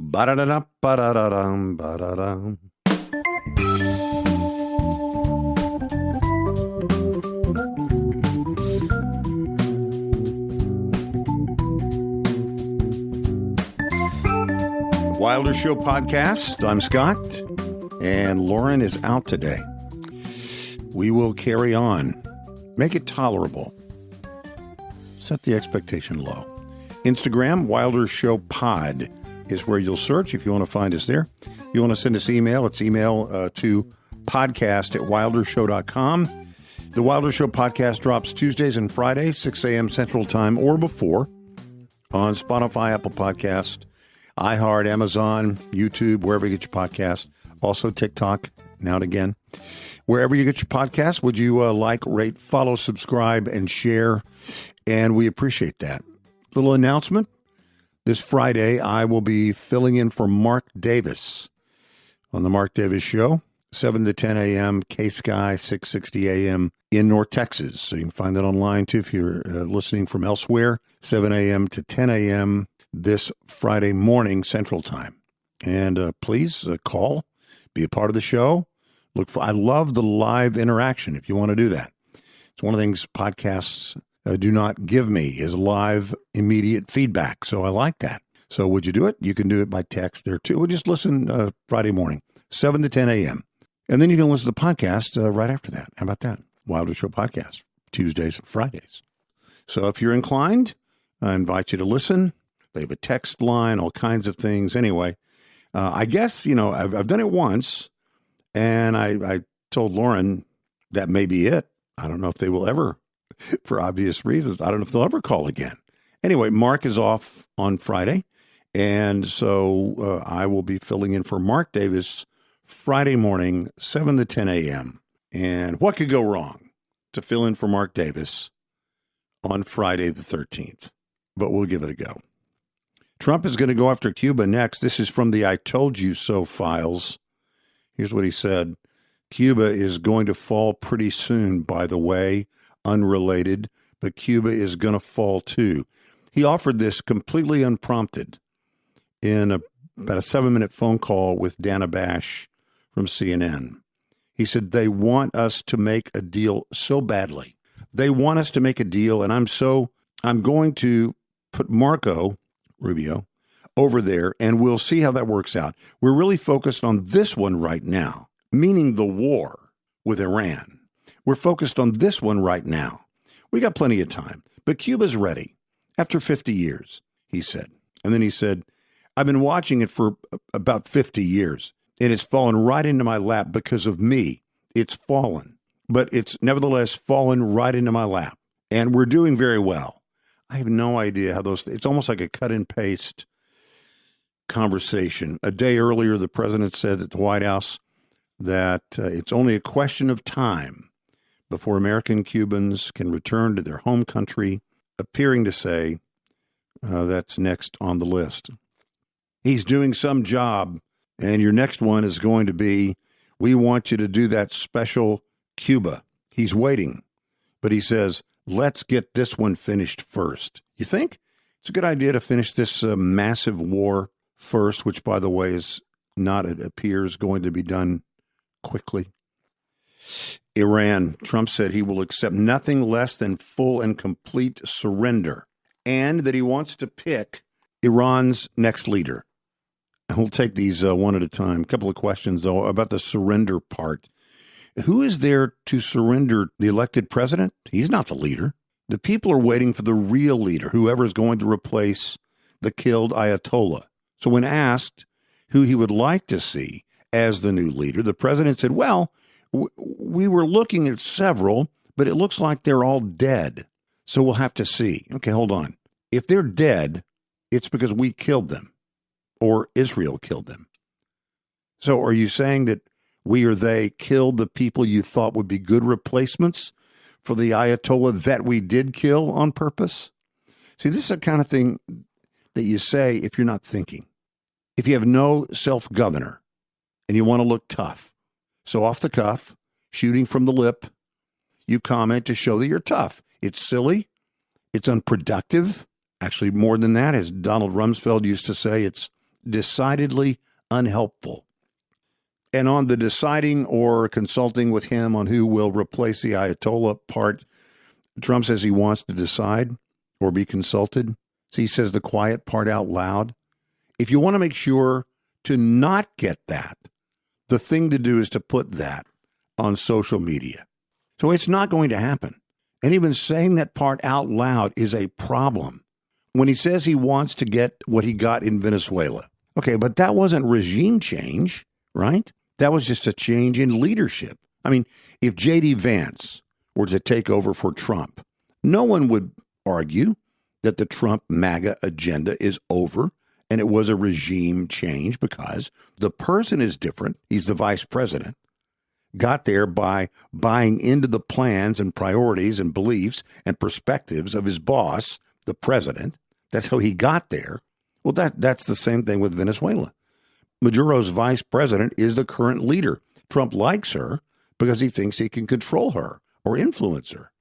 Ba-da-da-da, ba-da-da-dum, ba-da-dum. Wilder Show podcast. I'm Scott, and Lauren is out today. We will carry on. Make it tolerable. Set the expectation low. Instagram, Wilder Show Pod is where you'll search if you want to find us there. If you want to send us email, it's email to podcast@wildershow.com. The Wilder Show podcast drops Tuesdays and Fridays, 6 a.m. Central Time or before on Spotify, Apple Podcast, iHeart, Amazon, YouTube, wherever you get your podcast. Also TikTok, now and again. Wherever you get your podcast, would you like, rate, follow, subscribe, and share? And we appreciate that. Little announcement. This Friday, I will be filling in for Mark Davis on the Mark Davis Show, 7 to 10 a.m., K-Sky, 660 a.m. in North Texas. So you can find that online, too, if you're listening from elsewhere, 7 a.m. to 10 a.m. this Friday morning, Central Time. And please call, be a part of the show. I love the live interaction if you want to do that. It's one of the things podcasts do not give me is live, immediate feedback. So I like that. So would you do it? You can do it by text there too. We'll just listen Friday morning, 7 to 10 a.m. And then you can listen to the podcast right after that. How about that? Wilder Show podcast, Tuesdays and Fridays. So if you're inclined, I invite you to listen. They have a text line, all kinds of things. Anyway, I guess, I've done it once, and I told Lauren that may be it. I don't know if they will ever, for obvious reasons. I don't know if they'll ever call again. Anyway, Mark is off on Friday, and so I will be filling in for Mark Davis Friday morning, 7 to 10 a.m. And what could go wrong to fill in for Mark Davis on Friday the 13th? But we'll give it a go. Trump is going to go after Cuba next. This is from the I Told You So files. Here's what he said. Cuba is going to fall pretty soon, by the way, unrelated, but Cuba is going to fall too. He offered this completely unprompted in about a 7-minute phone call with Dana Bash from CNN. He said, they want us to make a deal so badly. They want us to make a deal, and I'm going to put Marco Rubio over there, and we'll see how that works out. We're really focused on this one right now, meaning the war with Iran. We're focused on this one right now. We got plenty of time, but Cuba's ready after 50 years, he said. And then he said, I've been watching it for about 50 years. It has fallen right into my lap because of me. It's fallen, but it's nevertheless fallen right into my lap. And we're doing very well. I have no idea how it's almost like a cut and paste conversation. A day earlier, the president said at the White House that it's only a question of time before American Cubans can return to their home country, appearing to say that's next on the list. He's doing some job, and your next one is going to be, we want you to do that special Cuba. He's waiting, but he says, let's get this one finished first. You think? It's a good idea to finish this massive war first, which, by the way, is not, it appears, going to be done quickly. Iran, Trump said he will accept nothing less than full and complete surrender, and that he wants to pick Iran's next leader. And we'll take these one at a time. A couple of questions, though, about the surrender part. Who is there to surrender? The elected president? He's not the leader. The people are waiting for the real leader, whoever is going to replace the killed Ayatollah. So when asked who he would like to see as the new leader, the president said, well, we were looking at several, but it looks like they're all dead. So we'll have to see. Okay, hold on. If they're dead, it's because we killed them or Israel killed them. So are you saying that we or they killed the people you thought would be good replacements for the Ayatollah that we did kill on purpose? See, this is the kind of thing that you say if you're not thinking. If you have no self-governor and you want to look tough. So off the cuff, shooting from the lip, you comment to show that you're tough. It's silly. It's unproductive. Actually, more than that, as Donald Rumsfeld used to say, it's decidedly unhelpful. And on the deciding or consulting with him on who will replace the Ayatollah part, Trump says he wants to decide or be consulted. So he says the quiet part out loud. If you want to make sure to not get that, the thing to do is to put that on social media. So it's not going to happen. And even saying that part out loud is a problem. When he says he wants to get what he got in Venezuela. Okay, but that wasn't regime change, right? That was just a change in leadership. I mean, if J.D. Vance were to take over for Trump, no one would argue that the Trump MAGA agenda is over and it was a regime change because the person is different. He's the vice president. Got there by buying into the plans and priorities and beliefs and perspectives of his boss, the president. That's how he got there. Well, that's the same thing with Venezuela. Maduro's vice president is the current leader. Trump likes her because he thinks he can control her or influence her.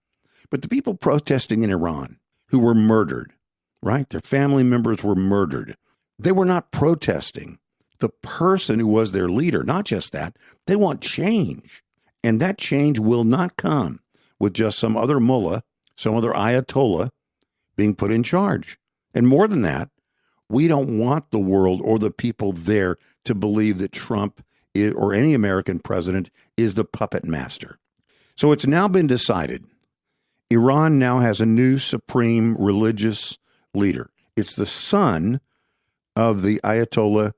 But the people protesting in Iran who were murdered, right? Their family members were murdered. They were not protesting the person who was their leader. Not just that, they want change. And that change will not come with just some other mullah, some other Ayatollah being put in charge. And more than that, we don't want the world or the people there to believe that Trump or any American president is the puppet master. So it's now been decided. Iran now has a new supreme religious leader. It's the son of the Ayatollah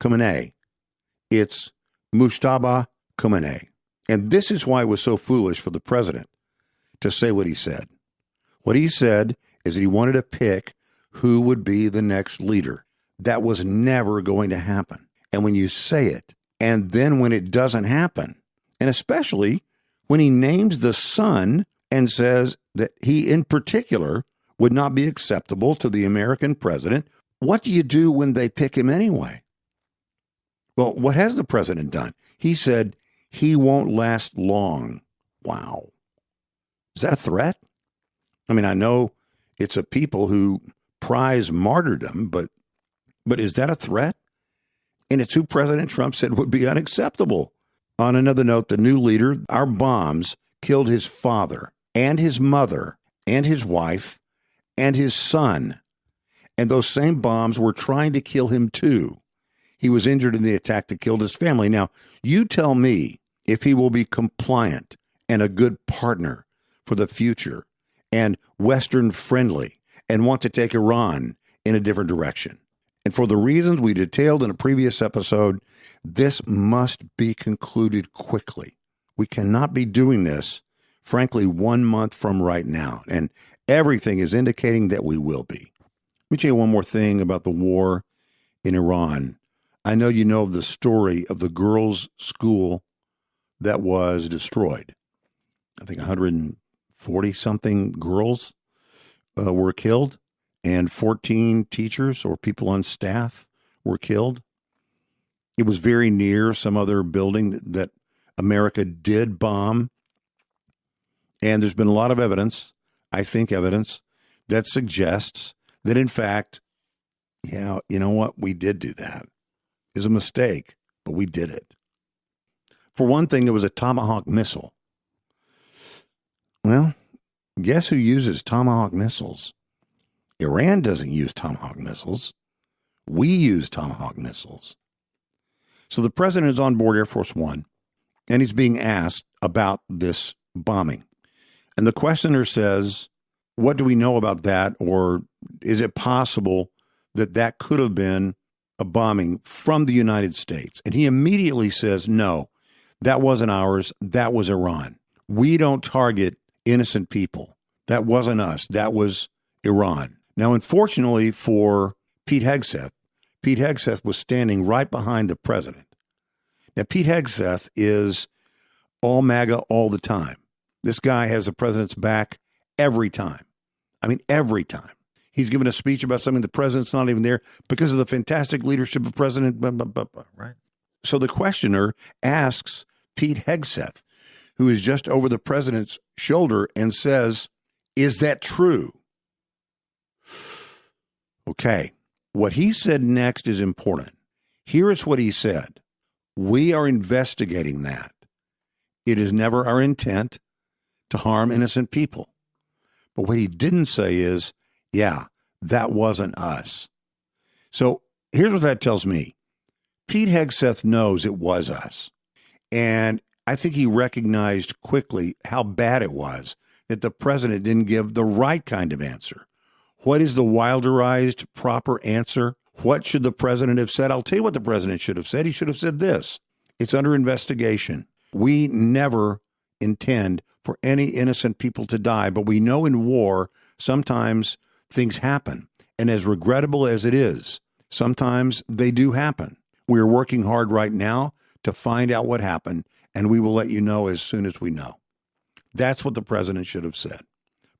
Khamenei. It's Mujtaba Khamenei. And this is why it was so foolish for the president to say what he said. What he said is that he wanted to pick who would be the next leader. That was never going to happen. And when you say it, and then when it doesn't happen, and especially when he names the son and says that he in particular would not be acceptable to the American president, what do you do when they pick him anyway? Well, what has the president done? He said he won't last long. Wow. Is that a threat? I mean, I know it's a people who prize martyrdom, but is that a threat? And it's who President Trump said would be unacceptable. On another note, the new leader, our bombs killed his father and his mother and his wife and his son. And those same bombs were trying to kill him too. He was injured in the attack that killed his family. Now, you tell me if he will be compliant and a good partner for the future and Western friendly and want to take Iran in a different direction. And for the reasons we detailed in a previous episode, this must be concluded quickly. We cannot be doing this, frankly, 1 month from right now. And everything is indicating that we will be. Let me tell you one more thing about the war in Iran. I know you know the story of the girls' school that was destroyed. I think 140-something girls were killed, and 14 teachers or people on staff were killed. It was very near some other building that America did bomb. And there's been a lot of evidence, I think evidence, that suggests that, in fact, yeah, you know what? We did do that. It was a mistake, but we did it. For one thing, there was a Tomahawk missile. Well, guess who uses Tomahawk missiles? Iran doesn't use Tomahawk missiles. We use Tomahawk missiles. So the president is on board Air Force One, and he's being asked about this bombing. And the questioner says, what do we know about that? Or is it possible that that could have been a bombing from the United States? And he immediately says, no, that wasn't ours. That was Iran. We don't target innocent people. That wasn't us. That was Iran. Now, unfortunately for Pete Hegseth was standing right behind the president. Now, Pete Hegseth is all MAGA all the time. This guy has the president's back every time. I mean, every time. He's given a speech about something the president's not even there because of the fantastic leadership of President blah, blah, blah, blah, right? So the questioner asks Pete Hegseth, who is just over the president's shoulder, and says, is that true? Okay, What he said next is important. Here is what he said. We are investigating that. It is never our intent to harm innocent people. But what he didn't say is, yeah, that wasn't us. So here's what that tells me. Pete Hegseth knows it was us. And I think he recognized quickly how bad it was that the president didn't give the right kind of answer. What is the Wilderized proper answer? What should the president have said? I'll tell you what the president should have said. He should have said this. It's under investigation. We never intend for any innocent people to die, but we know in war sometimes things happen. And as regrettable as it is, sometimes they do happen. We are working hard right now to find out what happened, and we will let you know as soon as we know. That's what the president should have said.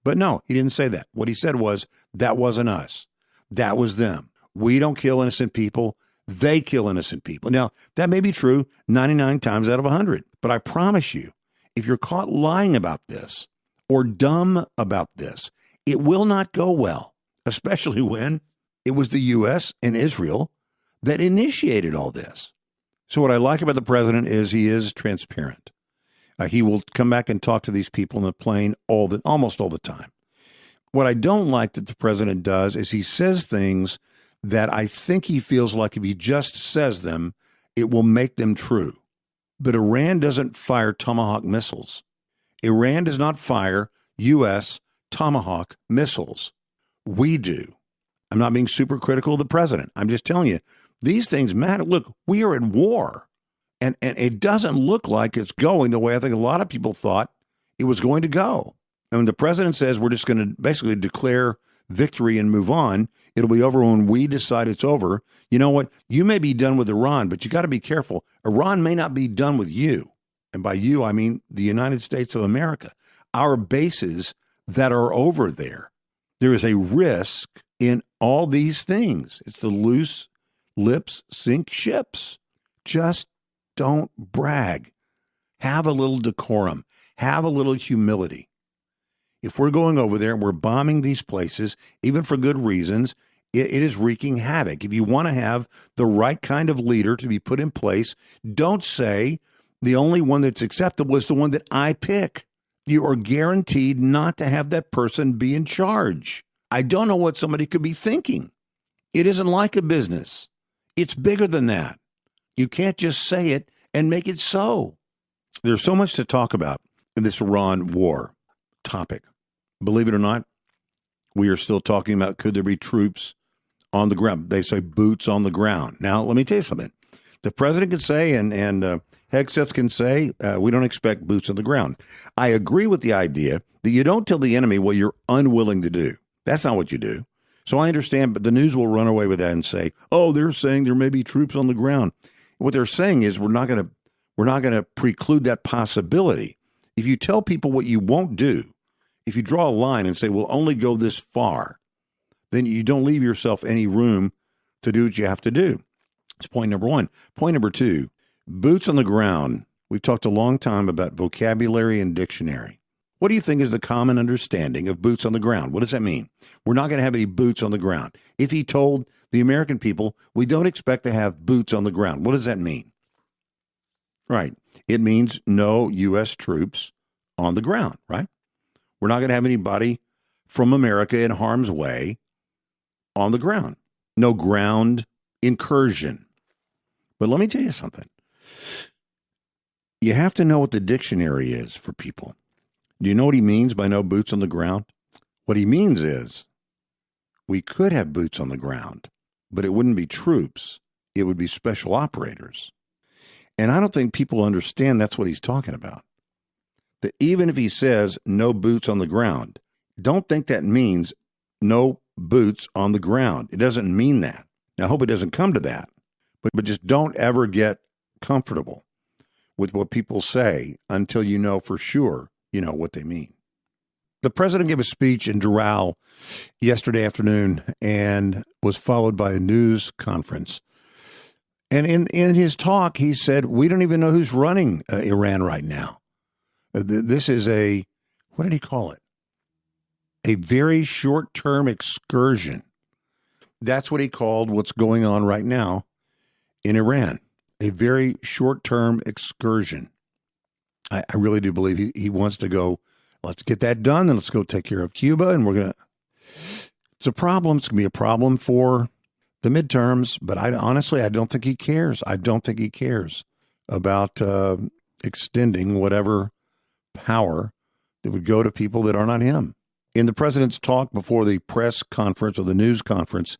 But no, he didn't say that. What he said was, that wasn't us. That was them. We don't kill innocent people. They kill innocent people. Now, that may be true 99 times out of 100. But I promise you, if you're caught lying about this or dumb about this, it will not go well, especially when it was the U.S. and Israel that initiated all this. So what I like about the president is he is transparent. He will come back and talk to these people on the plane almost all the time. What I don't like that the president does is he says things that I think he feels like if he just says them, it will make them true. But Iran doesn't fire Tomahawk missiles. Iran does not fire U.S. Tomahawk missiles. We do. I'm not being super critical of the president. I'm just telling you, these things matter. Look, we are at war. And it doesn't look like it's going the way I think a lot of people thought it was going to go. And when the president says we're just going to basically declare victory and move on, it'll be over when we decide it's over. You know what? You may be done with Iran, but you got to be careful. Iran may not be done with you. And by you, I mean the United States of America. Our bases that are over there. There is a risk in all these things. It's the loose lips sink ships. Just don't brag. Have a little decorum. Have a little humility. If we're going over there and we're bombing these places, even for good reasons, it is wreaking havoc. If you want to have the right kind of leader to be put in place, don't say the only one that's acceptable is the one that I pick. You are guaranteed not to have that person be in charge. I don't know what somebody could be thinking. It isn't like a business. It's bigger than that. You can't just say it and make it so. There's so much to talk about in this Iran war topic. Believe it or not, we are still talking about could there be troops on the ground. They say boots on the ground. Now, let me tell you something. The president can say and Hegseth can say we don't expect boots on the ground. I agree with the idea that you don't tell the enemy what you're unwilling to do. That's not what you do. So I understand, but the news will run away with that and say, oh, they're saying there may be troops on the ground. What they're saying is we're not going to preclude that possibility. If you tell people what you won't do, if you draw a line and say we'll only go this far, then you don't leave yourself any room to do what you have to do. It's point number one. Point number two, boots on the ground. We've talked a long time about vocabulary and dictionary. What do you think is the common understanding of boots on the ground? What does that mean? We're not going to have any boots on the ground. If he told the American people, we don't expect to have boots on the ground, what does that mean? Right. It means no U.S. troops on the ground, right? We're not going to have anybody from America in harm's way on the ground. No ground incursion. But let me tell you something. You have to know what the dictionary is for people. Do you know what he means by no boots on the ground? What he means is we could have boots on the ground, but it wouldn't be troops. It would be special operators. And I don't think people understand that's what he's talking about. That even if he says no boots on the ground, don't think that means no boots on the ground. It doesn't mean that. Now, I hope it doesn't come to that. But just don't ever get comfortable with what people say until you know for sure you know what they mean. The president gave a speech in Doral yesterday afternoon and was followed by a news conference. And in his talk, he said, we don't even know who's running Iran right now. This is what did he call it? A very short-term excursion. That's what he called what's going on right now in Iran, a very short-term excursion. I really do believe he wants to go, let's get that done, and let's go take care of Cuba, and it's a problem. It's going to be a problem for the midterms, but honestly, I don't think he cares. I don't think he cares about extending whatever power that would go to people that are not him. In the president's talk before the press conference or the news conference,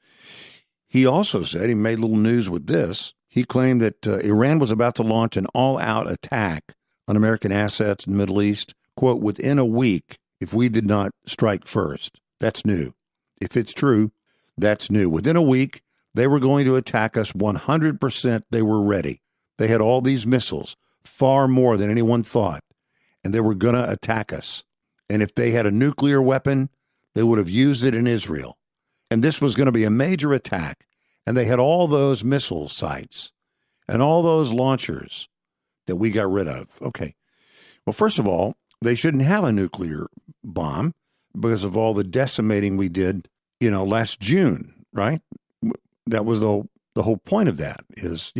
he also said, he made little news with this, he claimed that Iran was about to launch an all-out attack on American assets in the Middle East, quote, within a week if we did not strike first. That's new. If it's true, that's new. Within a week, they were going to attack us 100%. They were ready. They had all these missiles, far more than anyone thought, and they were going to attack us. And if they had a nuclear weapon, they would have used it in Israel. And this was going to be a major attack. And they had all those missile sites and all those launchers that we got rid of. Okay. Well, first of all, they shouldn't have a nuclear bomb because of all the decimating we did, last June, right? That was the whole point of that is,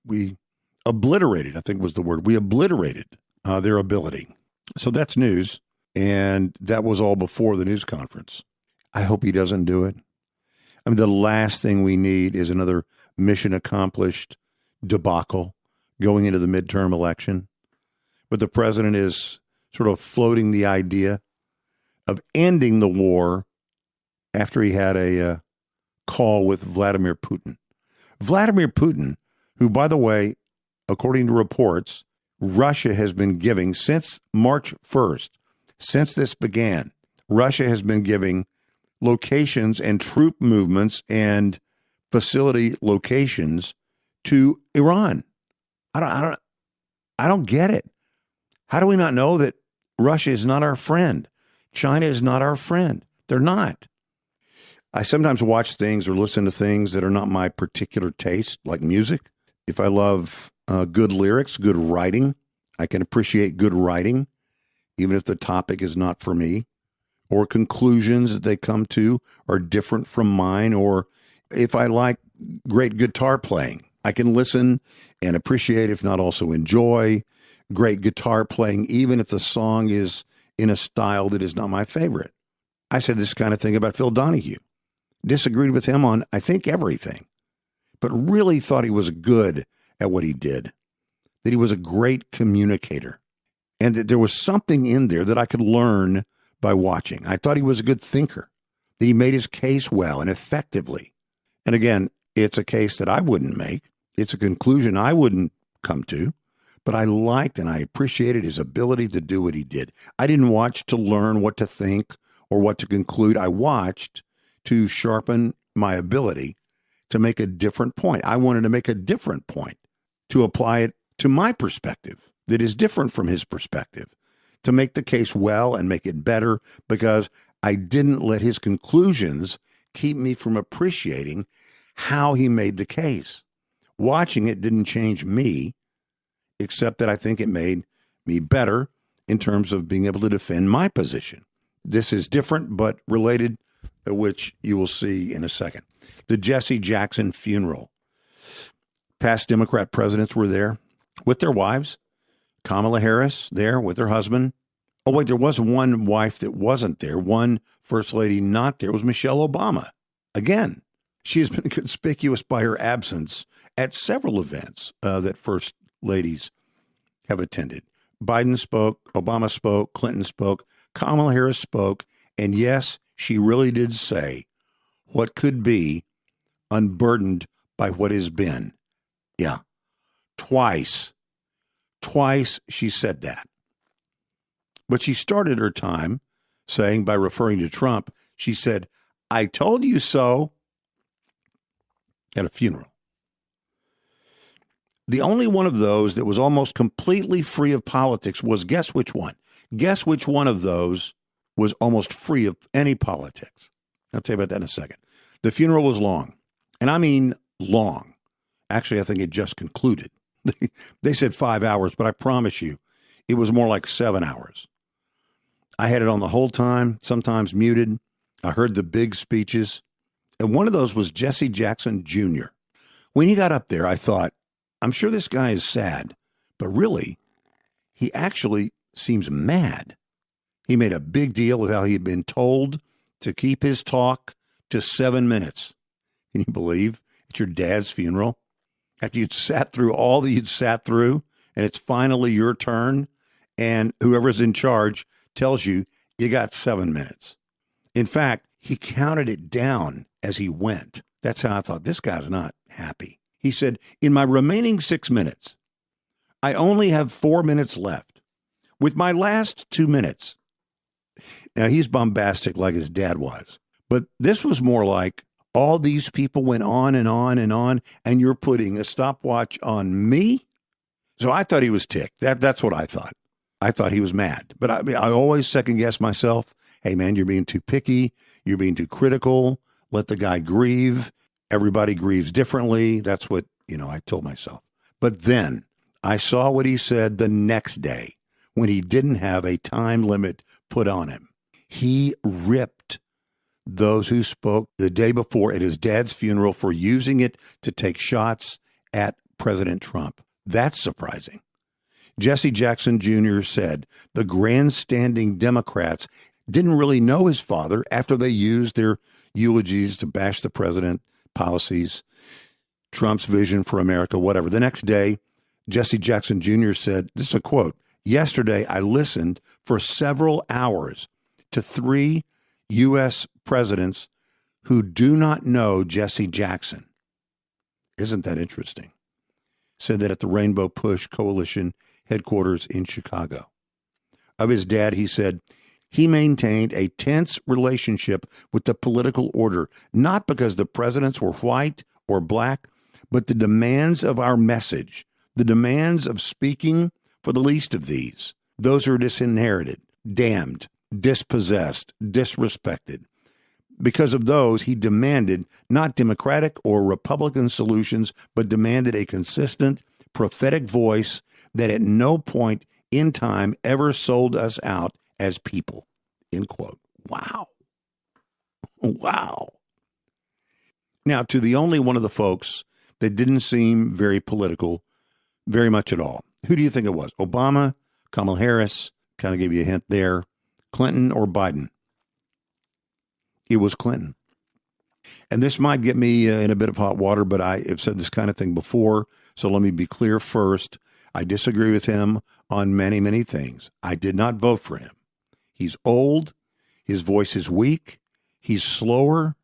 we obliterated, I think was the word. We obliterated their ability. So that's news. And that was all before the news conference. I hope he doesn't do it. I mean, the last thing we need is another mission accomplished debacle going into the midterm election. But the president is sort of floating the idea of ending the war after he had a call with Vladimir Putin. Vladimir Putin, who, by the way, according to reports, Russia has been giving since March 1st, since this began, Russia has been giving locations and troop movements and facility locations to Iran. I don't get it. How do we not know that Russia is not our friend? China is not our friend. They're not. I sometimes watch things or listen to things that are not my particular taste, like music. If I love good lyrics, good writing, I can appreciate good writing, even if the topic is not for me, or conclusions that they come to are different from mine, or if I like great guitar playing, I can listen and appreciate, if not also enjoy, great guitar playing, even if the song is in a style that is not my favorite. I said this kind of thing about Phil Donohue. Disagreed with him on, I think, everything, but really thought he was good at what he did, that he was a great communicator, and that there was something in there that I could learn by watching. I thought he was a good thinker, that he made his case well and effectively. And again, it's a case that I wouldn't make. It's a conclusion I wouldn't come to, but I liked and I appreciated his ability to do what he did. I didn't watch to learn what to think or what to conclude. I watched to sharpen my ability to make a different point. I wanted to make a different point, to apply it to my perspective that is different from his perspective, to make the case well and make it better, because I didn't let his conclusions keep me from appreciating how he made the case. Watching it didn't change me, except that I think it made me better in terms of being able to defend my position. This is different but related, which you will see in a second. The Jesse Jackson funeral. Past Democrat presidents were there with their wives. Kamala Harris there with her husband. Oh, wait, there was one wife that wasn't there. One first lady not there. It was Michelle Obama. Again, she has been conspicuous by her absence at several events that first ladies have attended. Biden spoke, Obama spoke, Clinton spoke, Kamala Harris spoke, and yes, she really did say what could be unburdened by what has been. Yeah, twice she said that. But she started her time saying, by referring to Trump, she said, I told you so, at a funeral. The only one of those that was almost completely free of politics was, guess which one? Guess which one of those was almost free of any politics? I'll tell you about that in a second. The funeral was long, and I mean long. Actually, I think it just concluded. They said 5 hours, but I promise you, it was more like 7 hours. I had it on the whole time, sometimes muted. I heard the big speeches. And one of those was Jesse Jackson Jr. When he got up there, I thought, I'm sure this guy is sad, but really, he actually seems mad. He made a big deal of how he had been told to keep his talk to 7 minutes. Can you believe? At your dad's funeral, after you'd sat through all that you'd sat through, and it's finally your turn, and whoever's in charge tells you you got 7 minutes. In fact, he counted it down as he went. That's how I thought, this guy's not happy. He said, in my remaining 6 minutes, I only have 4 minutes left. With my last 2 minutes. Now, he's bombastic like his dad was. But this was more like all these people went on and on and on, and you're putting a stopwatch on me? So I thought he was ticked. That's what I thought. I thought he was mad. But I always second-guess myself. Hey, man, you're being too picky. You're being too critical. Let the guy grieve. Everybody grieves differently. That's what, I told myself. But then I saw what he said the next day when he didn't have a time limit put on him. He ripped those who spoke the day before at his dad's funeral for using it to take shots at President Trump. That's surprising. Jesse Jackson Jr. said the grandstanding Democrats didn't really know his father after they used their eulogies to bash the president, policies, Trump's vision for America, whatever. The next day, Jesse Jackson Jr. said, this is a quote, yesterday I listened for several hours to 3 U.S. presidents who do not know Jesse Jackson. Isn't that interesting? Said that at the Rainbow Push Coalition headquarters in Chicago. Of his dad, he said, he maintained a tense relationship with the political order, not because the presidents were white or black, but the demands of our message, the demands of speaking for the least of these, those who are disinherited, damned, dispossessed, disrespected. Because of those, he demanded not Democratic or Republican solutions, but demanded a consistent, prophetic voice that at no point in time ever sold us out as people, end quote. Wow. Wow. Now, to the only one of the folks that didn't seem very political, very much at all, who do you think it was? Obama, Kamala Harris, kind of gave you a hint there, Clinton or Biden? It was Clinton. And this might get me in a bit of hot water, but I have said this kind of thing before, so let me be clear first. I disagree with him on many, many things. I did not vote for him. He's old. His voice is weak. He's slower.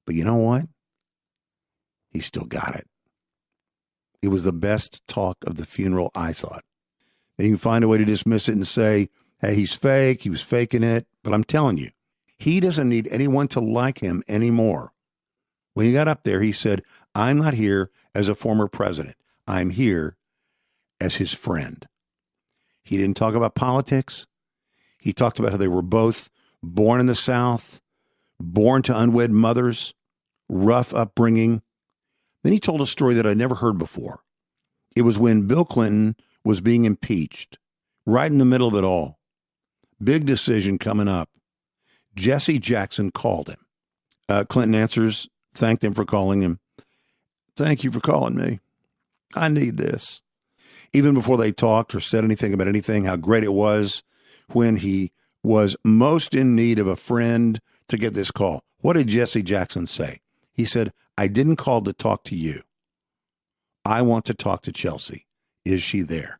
But you know what? He still got it. It was the best talk of the funeral, I thought. And you can find a way to dismiss it and say, hey, he's fake. He was faking it. But I'm telling you, he doesn't need anyone to like him anymore. When he got up there, he said, I'm not here as a former president. I'm here as his friend. He didn't talk about politics. He talked about how they were both born in the South, born to unwed mothers, rough upbringing. Then he told a story that I'd never heard before. It was when Bill Clinton was being impeached, right in the middle of it all. Big decision coming up. Jesse Jackson called him. Clinton answers, thanked him for calling him. Thank you for calling me. I need this. Even before they talked or said anything about anything, how great it was when he was most in need of a friend to get this call. What did Jesse Jackson say? He said, I didn't call to talk to you. I want to talk to Chelsea. Is she there?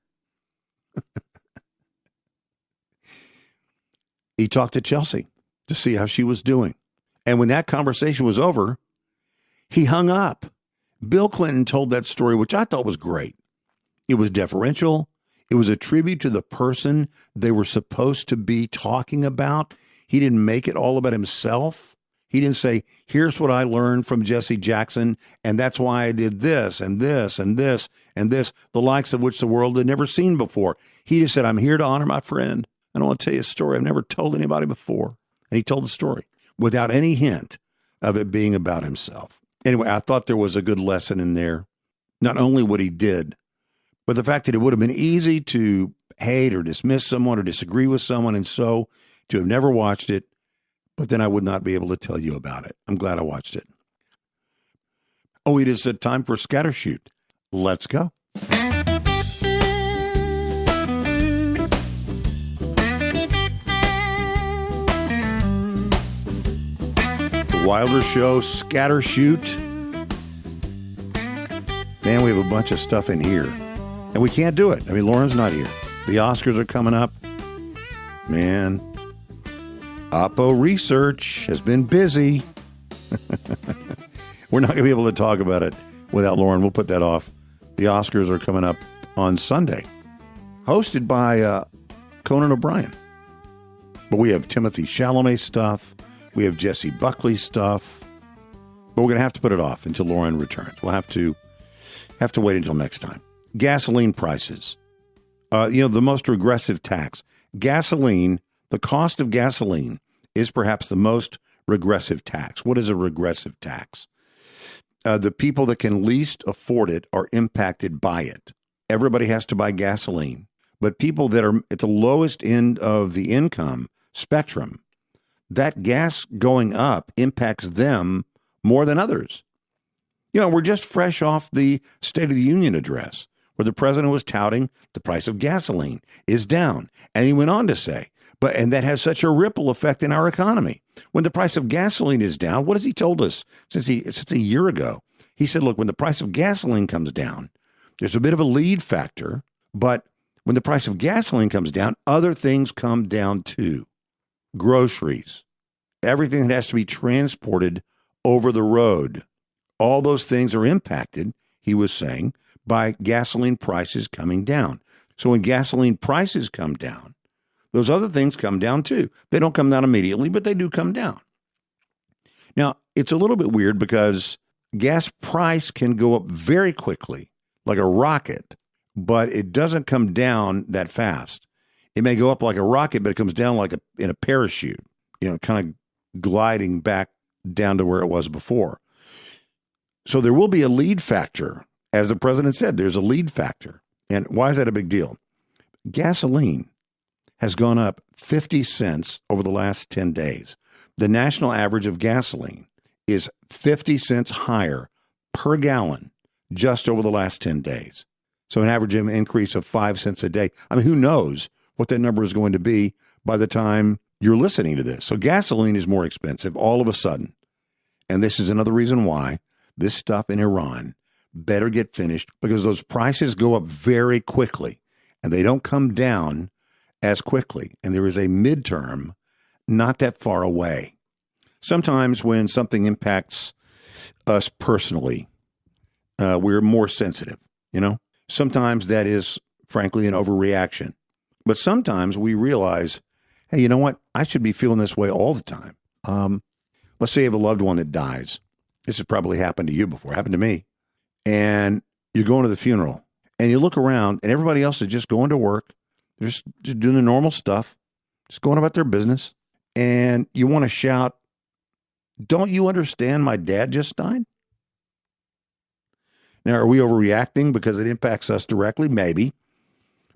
He talked to Chelsea to see how she was doing. And when that conversation was over, he hung up. Bill Clinton told that story, which I thought was great. It was deferential. It was a tribute to the person they were supposed to be talking about. He didn't make it all about himself. He didn't say, here's what I learned from Jesse Jackson, and that's why I did this and this and this and this, the likes of which the world had never seen before. He just said, I'm here to honor my friend. And I want to tell you a story I've never told anybody before. And he told the story without any hint of it being about himself. Anyway, I thought there was a good lesson in there. Not only what he did, but the fact that it would have been easy to hate or dismiss someone or disagree with someone, and so to have never watched it, but then I would not be able to tell you about it. I'm glad I watched it. Oh, it is a time for Scattershoot. Let's go. Wilder Show, Scattershoot. Man, we have a bunch of stuff in here. And we can't do it. I mean, Lauren's not here. The Oscars are coming up. Man, Oppo Research has been busy. We're not going to be able to talk about it without Lauren. We'll put that off. The Oscars are coming up on Sunday. Hosted by Conan O'Brien. But we have Timothée Chalamet stuff. We have Jesse Buckley stuff, but we're going to have to put it off until Lauren returns. We'll have to wait until next time. Gasoline prices. The most regressive tax. Gasoline, the cost of gasoline is perhaps the most regressive tax. What is a regressive tax? The people that can least afford it are impacted by it. Everybody has to buy gasoline, but people that are at the lowest end of the income spectrum, that gas going up impacts them more than others. We're just fresh off the State of the Union address where the president was touting the price of gasoline is down. And he went on to say, and that has such a ripple effect in our economy. When the price of gasoline is down, what has he told us since a year ago? He said, look, when the price of gasoline comes down, there's a bit of a lead factor, but when the price of gasoline comes down, other things come down too. Groceries, everything that has to be transported over the road. All those things are impacted, he was saying, by gasoline prices coming down. So when gasoline prices come down, those other things come down too. They don't come down immediately, but they do come down. Now, it's a little bit weird because gas price can go up very quickly, like a rocket, but it doesn't come down that fast. It may go up like a rocket, but it comes down like in a parachute, kind of gliding back down to where it was before. So there will be a lead factor. As the president said, there's a lead factor. And why is that a big deal? Gasoline has gone up 50 cents over the last 10 days. The national average of gasoline is 50 cents higher per gallon just over the last 10 days. So an average increase of 5 cents a day. I mean, who knows what that number is going to be by the time you're listening to this. So gasoline is more expensive all of a sudden. And this is another reason why this stuff in Iran better get finished, because those prices go up very quickly and they don't come down as quickly. And there is a midterm not that far away. Sometimes when something impacts us personally, we're more sensitive, Sometimes that is, frankly, an overreaction. But sometimes we realize, hey, you know what? I should be feeling this way all the time. Let's say you have a loved one that dies. This has probably happened to you before. It happened to me. And you're going to the funeral. And you look around, and everybody else is just going to work. They're just doing the normal stuff, just going about their business. And you want to shout, don't you understand my dad just died? Now, are we overreacting because it impacts us directly? Maybe.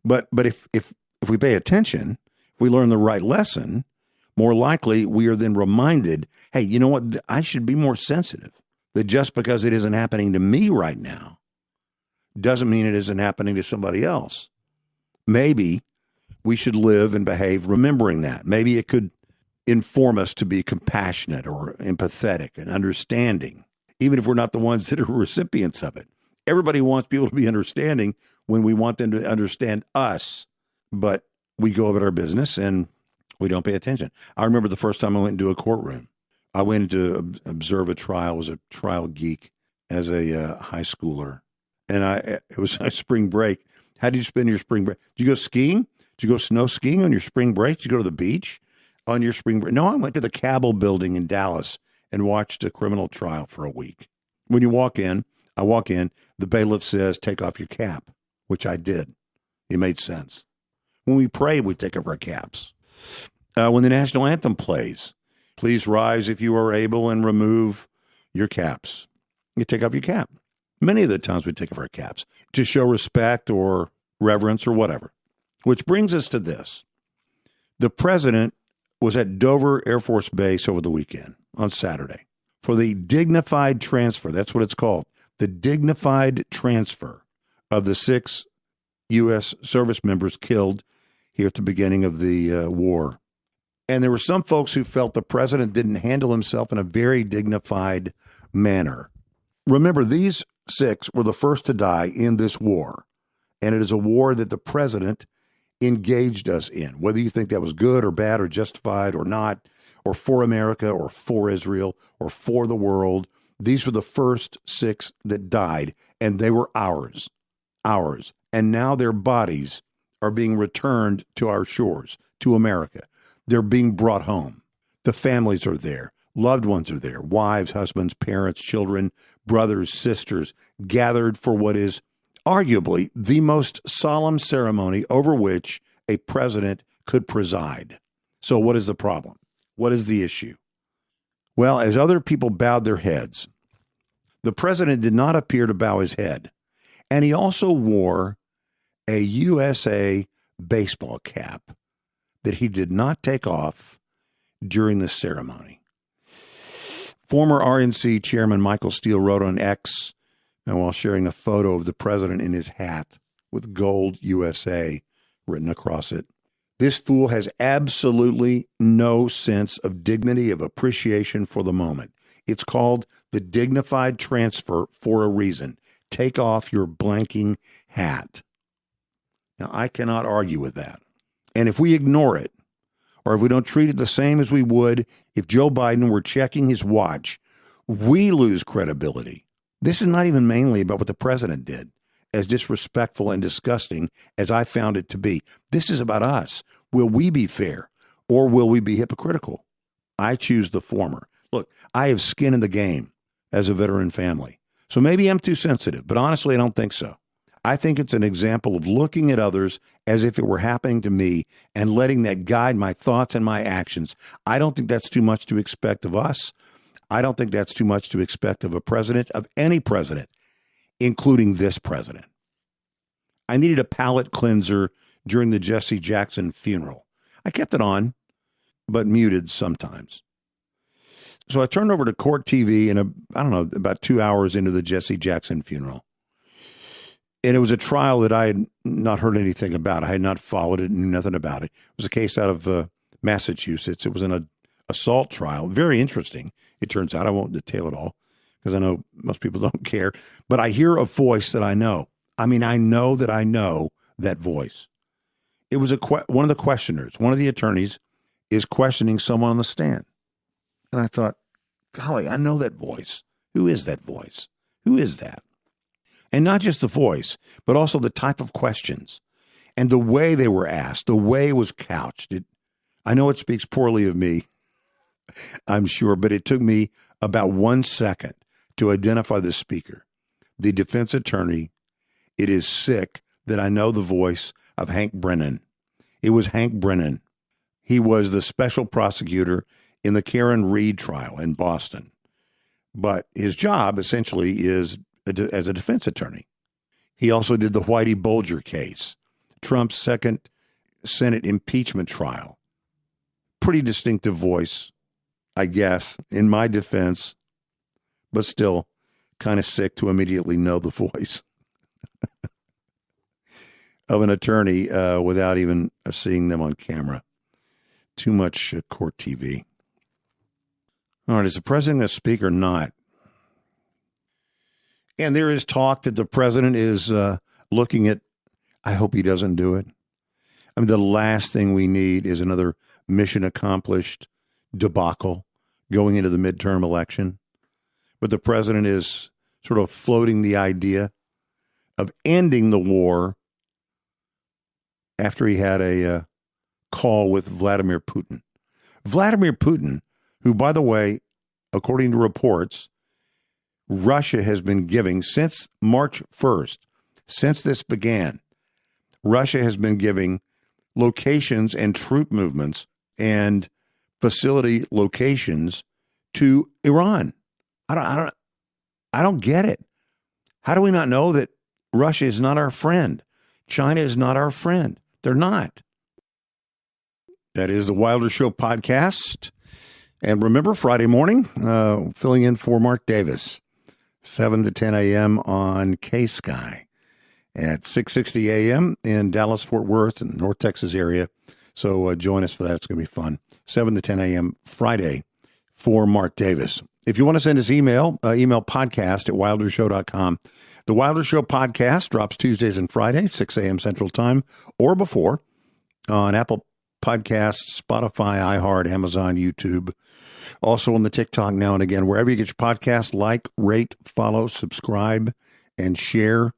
But if we pay attention, if we learn the right lesson, more likely we are then reminded, hey, you know what? I should be more sensitive. That just because it isn't happening to me right now doesn't mean it isn't happening to somebody else. Maybe we should live and behave remembering that. Maybe it could inform us to be compassionate or empathetic and understanding, even if we're not the ones that are recipients of it. Everybody wants people to be understanding when we want them to understand us, but we go about our business and we don't pay attention. I remember the first time I went into a courtroom. I went to observe a trial. I was a trial geek as a high schooler. And it was a spring break. How did you spend your spring break? Did you go skiing? Did you go snow skiing on your spring break? Did you go to the beach on your spring break? No, I went to the Cabell building in Dallas and watched a criminal trial for a week. When you walk in, the bailiff says, take off your cap, which I did. It made sense. When we pray, we take off our caps. When the national anthem plays, please rise if you are able and remove your caps. You take off your cap. Many of the times we take off our caps to show respect or reverence or whatever. Which brings us to this. The president was at Dover Air Force Base over the weekend on Saturday for the dignified transfer. That's what it's called. the dignified transfer of the 6 U.S. service members killed here at the beginning of the war. And there were some folks who felt the president didn't handle himself in a very dignified manner. Remember, these 6 were the first to die in this war. And it is a war that the president engaged us in, whether you think that was good or bad or justified or not, or for America or for Israel or for the world. These were the first 6 that died, and they were ours. And now their bodies are being returned to our shores, to America. They're being brought home. The families are there. Loved ones are there. Wives, husbands, parents, children, brothers, sisters, gathered for what is arguably the most solemn ceremony over which a president could preside. So what is the problem? What is the issue? Well, as other people bowed their heads, the president did not appear to bow his head. And he also wore a USA baseball cap that he did not take off during the ceremony. Former RNC Chairman Michael Steele wrote on X, and while sharing a photo of the president in his hat with gold USA written across it, "This fool has absolutely no sense of dignity, of appreciation for the moment. It's called the dignified transfer for a reason. Take off your blanking hat." Now, I cannot argue with that. And if we ignore it, or if we don't treat it the same as we would if Joe Biden were checking his watch, we lose credibility. This is not even mainly about what the president did, as disrespectful and disgusting as I found it to be. This is about us. Will we be fair, or will we be hypocritical? I choose the former. Look, I have skin in the game as a veteran family. So maybe I'm too sensitive, but honestly, I don't think so. I think it's an example of looking at others as if it were happening to me and letting that guide my thoughts and my actions. I don't think that's too much to expect of us. I don't think that's too much to expect of a president, of any president, including this president. I needed a palate cleanser during the Jesse Jackson funeral. I kept it on, but muted sometimes. So I turned over to Court TV and about 2 hours into the Jesse Jackson funeral. And it was a trial that I had not heard anything about. I had not followed it, knew nothing about it. It was a case out of Massachusetts. It was an assault trial. Very interesting, it turns out. I won't detail it all because I know most people don't care. But I hear a voice that I know. I mean, I know that voice. It was one of the questioners, one of the attorneys, is questioning someone on the stand. And I thought, golly, I know that voice. Who is that voice? Who is that? And not just the voice, but also the type of questions and the way they were asked, the way it was couched. I know it speaks poorly of me, I'm sure, but it took me about 1 second to identify the speaker, the defense attorney. It is sick that I know the voice of Hank Brennan. It was Hank Brennan. He was the special prosecutor in the Karen Reed trial in Boston. But his job essentially is as a defense attorney. He also did the Whitey Bulger case, Trump's second Senate impeachment trial. Pretty distinctive voice, I guess, in my defense, but still kind of sick to immediately know the voice of an attorney without even seeing them on camera. Too much court TV. All right, is the president a speaker or not? And there is talk that the president is looking at, I hope he doesn't do it. I mean, the last thing we need is another mission accomplished debacle going into the midterm election. But the president is sort of floating the idea of ending the war after he had a call with Vladimir Putin. Vladimir Putin, who, by the way, according to reports, Russia has been giving since March 1st, since this began, Russia has been giving locations and troop movements and facility locations to Iran. I don't get it. How do we not know that Russia is not our friend? China is not our friend. They're not. That is the Wilder Show podcast. And remember, Friday morning, filling in for Mark Davis. 7 to 10 a.m. on K-Sky. At 6:60 a.m. in Dallas, Fort Worth, and North Texas area. So join us for that. It's going to be fun. 7 to 10 a.m. Friday for Mark Davis. If you want to send us email podcast at wildershow.com. The Wilder Show podcast drops Tuesdays and Fridays, 6 a.m. Central Time or before on Apple Podcasts, Spotify, iHeart, Amazon, YouTube. Also on the TikTok now and again. Wherever you get your podcast, like, rate, follow, subscribe, and share.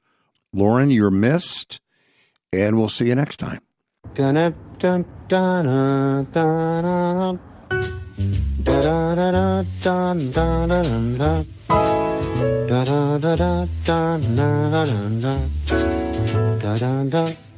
Lauren, you're missed, and we'll see you next time. Da da da da da da da da da da da da da.